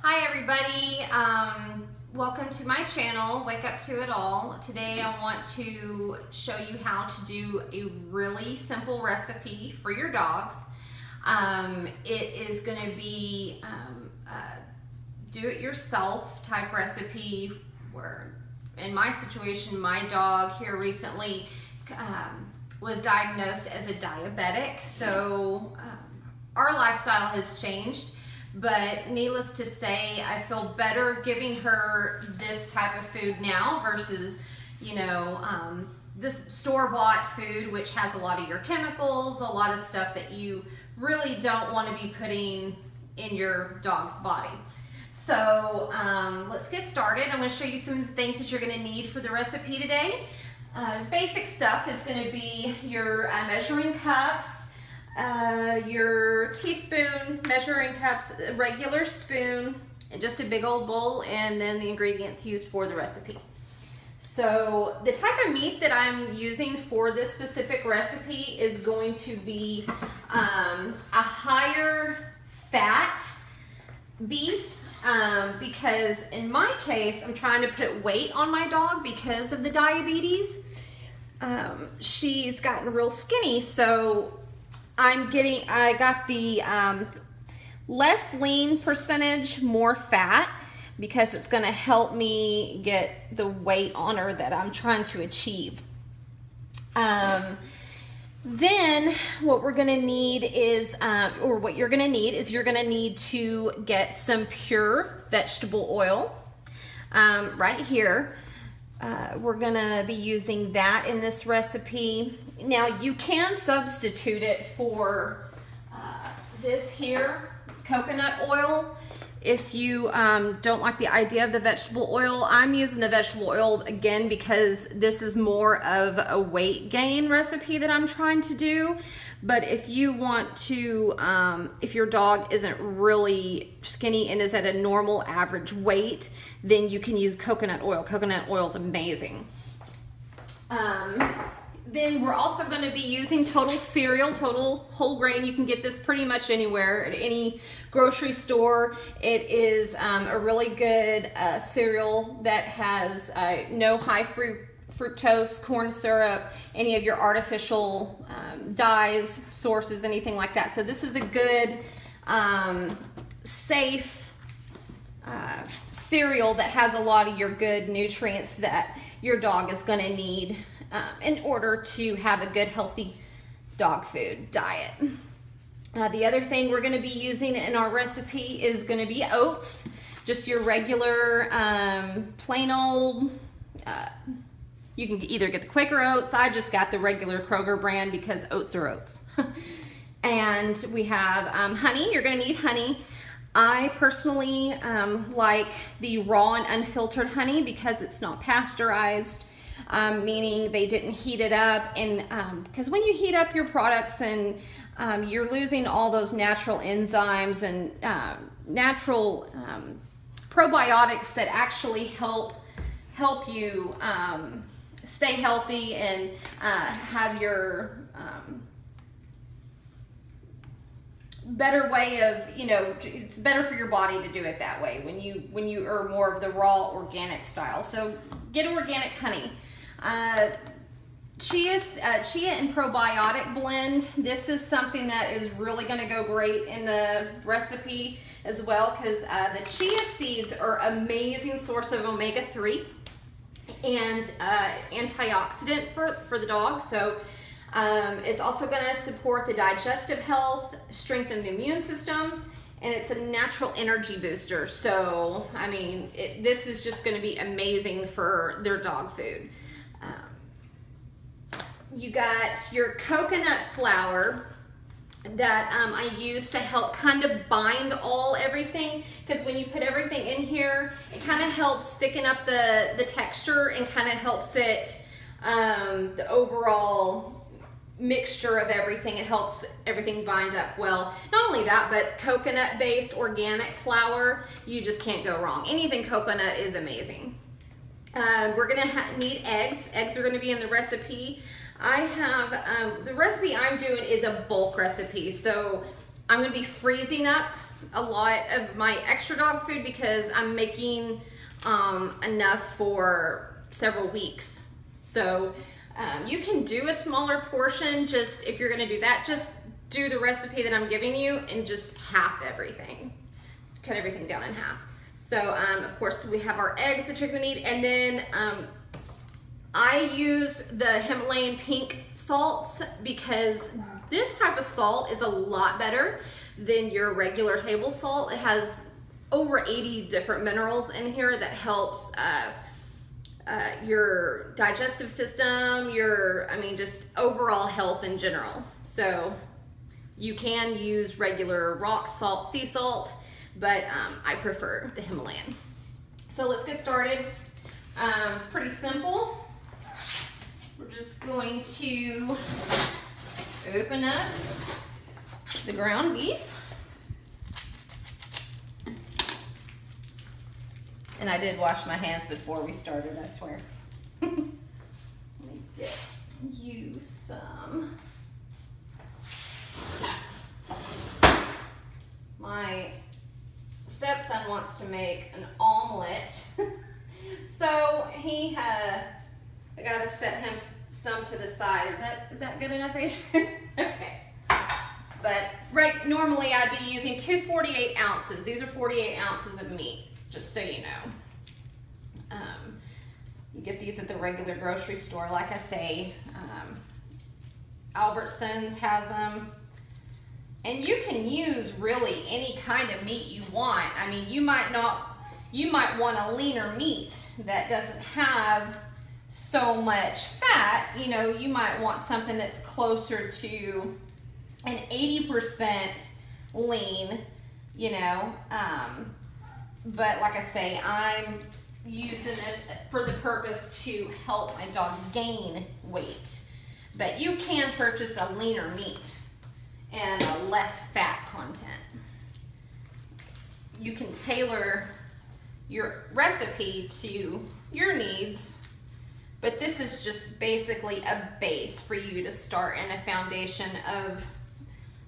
Hi everybody, welcome to my channel, Wake Up to It All. Today I want to show you how to do a really simple recipe for your dogs. It is going to be a do-it-yourself type recipe where, in my situation, my dog here recently was diagnosed as a diabetic, so our lifestyle has changed. But needless to say, I feel better giving her this type of food now versus, this store-bought food, which has a lot of your chemicals, a lot of stuff that you really don't want to be putting in your dog's body. So let's get started. I'm going to show you some of the things that you're going to need for the recipe today. Basic stuff is going to be your measuring cups, your teaspoon, measuring cups, a regular spoon, and just a big old bowl, and then the ingredients used for the recipe. So the type of meat that I'm using for this specific recipe is going to be a higher fat beef, because in my case, I'm trying to put weight on my dog because of the diabetes. She's gotten real skinny, so I got the less lean percentage, more fat, because it's going to help me get the weight on her that I'm trying to achieve. Then what we're going to need is, what you're going to need is you're going to need to get some pure vegetable oil right here. We're going to be using that in this recipe. Now you can substitute it for this here, coconut oil. If you don't like the idea of the vegetable oil, I'm using the vegetable oil again because this is more of a weight gain recipe that I'm trying to do. But if you want to, if your dog isn't really skinny and is at a normal average weight, then you can use coconut oil. Coconut oil is amazing. Then we're also going to be using Total Cereal, Total Whole Grain. You can get this pretty much anywhere, at any grocery store. It is a really good cereal that has no high fructose, corn syrup, any of your artificial dyes, sources, anything like that. So this is a good, safe cereal that has a lot of your good nutrients that your dog is going to need in order to have a good, healthy dog food diet. The other thing we're going to be using in our recipe is going to be oats, just your regular plain old, you can either get the Quaker oats. I just got the regular Kroger brand because oats are oats. And we have honey. You're going to need honey. I personally like the raw and unfiltered honey because it's not pasteurized, meaning they didn't heat it up. And because when you heat up your products, and you're losing all those natural enzymes and natural probiotics that actually help you stay healthy and have your better way of, it's better for your body to do it that way when you are more of the raw organic style. So get organic honey. Chia and probiotic blend. This is something that is really going to go great in the recipe as well, because the chia seeds are an amazing source of omega-3 and antioxidant for the dog. So it's also going to support the digestive health, strengthen the immune system, and it's a natural energy booster. So, I mean, this is just going to be amazing for their dog food. You got your coconut flour that I use to help kind of bind everything, because when you put everything in here, it kind of helps thicken up the texture and kind of helps it, the overall mixture of everything. It helps everything bind up well. Not only that, but coconut-based organic flour, you just can't go wrong. Anything coconut is amazing. We're gonna need eggs. Eggs are gonna be in the recipe. I have, the recipe I'm doing is a bulk recipe, so I'm going to be freezing up a lot of my extra dog food because I'm making enough for several weeks. So you can do a smaller portion. Just if you're gonna do that, just do the recipe that I'm giving you and just half everything. Cut everything down in half. So of course we have our eggs that you're gonna need, and then I use the Himalayan pink salts because this type of salt is a lot better than your regular table salt. It has over 80 different minerals in here that helps your digestive system, just overall health in general. So you can use regular rock salt, sea salt, but I prefer the Himalayan. So let's get started. It's pretty simple. We're just going to open up the ground beef. And I did wash my hands before we started, I swear. Let me get you some. My stepson wants to make an omelet. So I gotta set him some to the side. Is that good enough, Adrian? Okay. But normally I'd be using 248 ounces. These are 48 ounces of meat, just so you know. You get these at the regular grocery store, like I say. Albertsons has them. And you can use really any kind of meat you want. I mean, you might want a leaner meat that doesn't have so much fat. You know, you might want something that's closer to an 80% lean, you know. But like I say, I'm using this for the purpose to help my dog gain weight. But you can purchase a leaner meat and a less fat content. You can tailor your recipe to your needs, but this is just basically a base for you to start and a foundation of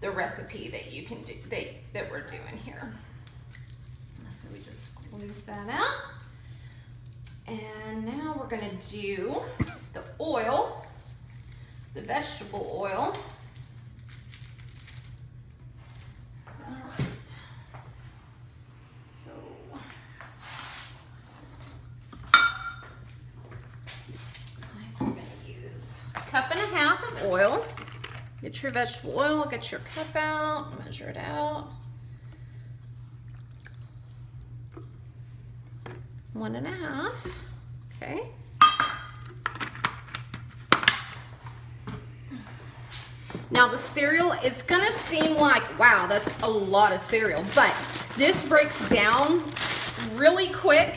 the recipe that you can do, that we're doing here. So we just squeeze that out. And now we're gonna do the oil, the vegetable oil. All right. So I'm gonna use a cup and a half of oil. Get your vegetable oil, get your cup out, measure it out. 1.5, okay. Now the cereal, it's gonna seem like, wow, that's a lot of cereal, but this breaks down really quick,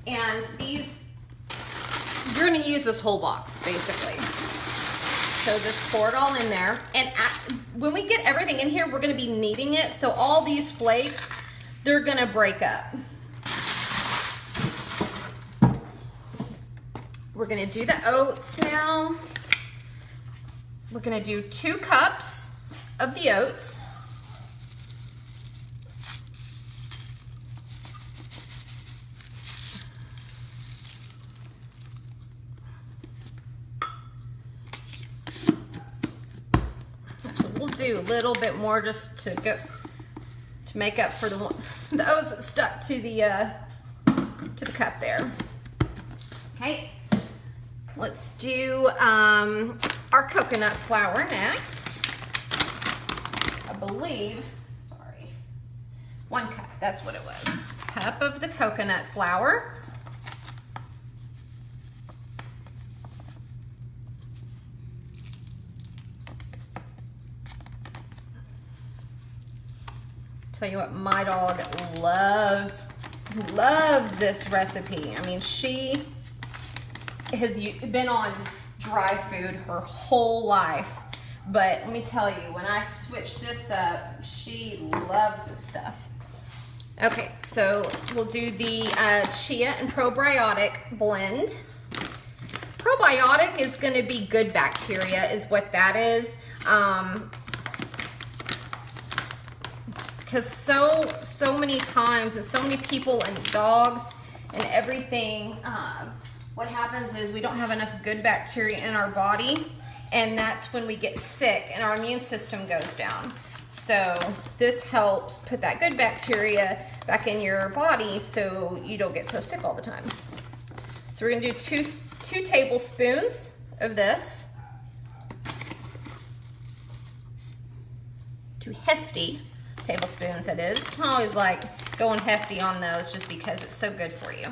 and these, you're gonna use this whole box, basically. So just pour it all in there, and when we get everything in here, we're gonna be kneading it, so all these flakes, they're gonna break up. We're gonna do the oats now. We're gonna do 2 cups of the oats. Actually, we'll do a little bit more just to make up for the oats that stuck to the cup there. Okay. Let's do our coconut flour next. I believe, sorry, 1 cup, that's what it was. Cup of the coconut flour. Tell you what, my dog loves this recipe. I mean, she has been on dry food her whole life, but let me tell you, when I switch this up, she loves this stuff. Okay, so we'll do the chia and probiotic blend. Probiotic is going to be good bacteria, is what that is. because so many times, and so many people and dogs and everything, what happens is we don't have enough good bacteria in our body, and that's when we get sick and our immune system goes down. So this helps put that good bacteria back in your body so you don't get so sick all the time. So we're gonna do two tablespoons of this. 2 hefty tablespoons it is. I always like going hefty on those just because it's so good for you.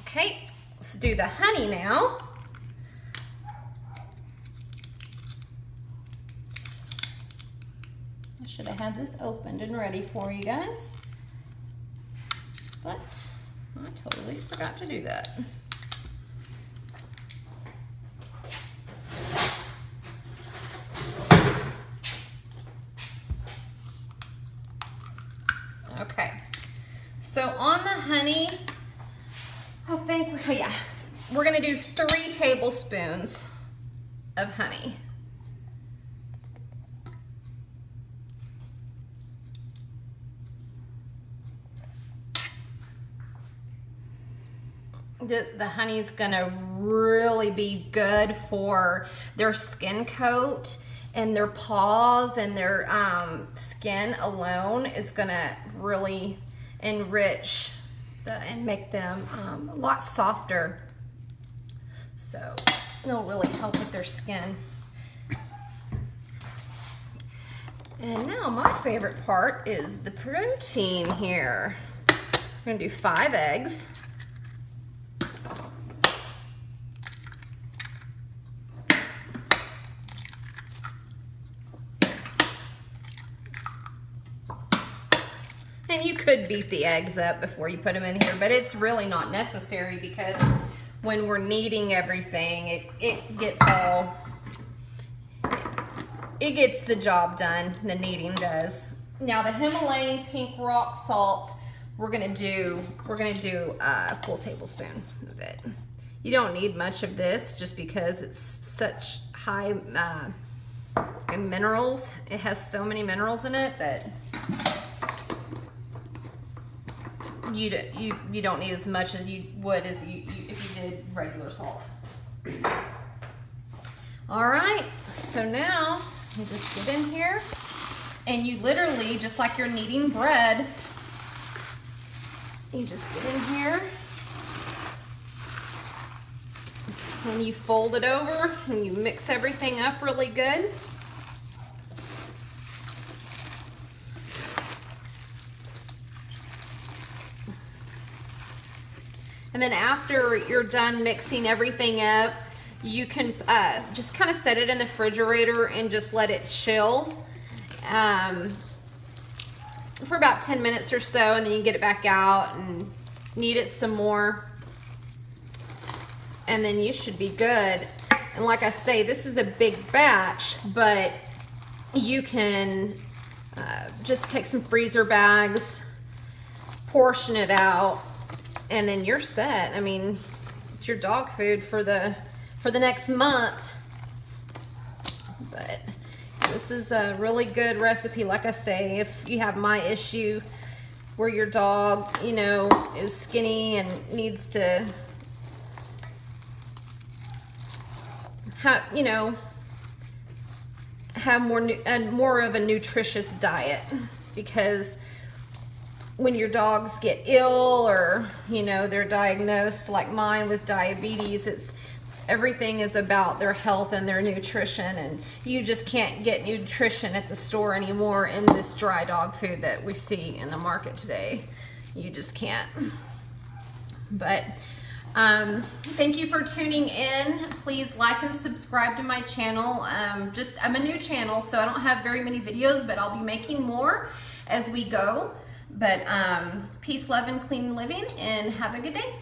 Okay, let's do the honey now. I should have had this opened and ready for you guys, but I totally forgot to do that. Okay, so on the honey, I think, yeah, we're gonna do 3 tablespoons of honey. The honey is gonna really be good for their skin coat, and their paws and their skin alone is gonna really enrich and make them a lot softer. So it'll really help with their skin. And now my favorite part is the protein here. We're gonna do 5 eggs. And you could beat the eggs up before you put them in here, but it's really not necessary because when we're kneading everything, it gets the job done, the kneading does. Now the Himalayan pink rock salt, we're gonna do a full tablespoon of it. You don't need much of this just because it's such high in minerals. It has so many minerals in it that you don't need as much as you would if you did regular salt. All right, so now you just get in here and you literally, just like you're kneading bread, you just get in here and you fold it over and you mix everything up really good. And then after you're done mixing everything up, you can just kind of set it in the refrigerator and just let it chill for about 10 minutes or so, and then you get it back out and knead it some more, and then you should be good. And like I say, this is a big batch, but you can just take some freezer bags, portion it out, and then you're set. I mean, it's your dog food for the next month. But this is a really good recipe. Like I say, if you have my issue where your dog, you know, is skinny and needs to have, you know, have more of a nutritious diet, because when your dogs get ill or, you know, they're diagnosed like mine with diabetes, everything is about their health and their nutrition, and you just can't get nutrition at the store anymore in this dry dog food that we see in the market today. You just can't. But thank you for tuning in. Please like and subscribe to my channel. I'm a new channel, so I don't have very many videos, but I'll be making more as we go. But peace, love, and clean living, and have a good day.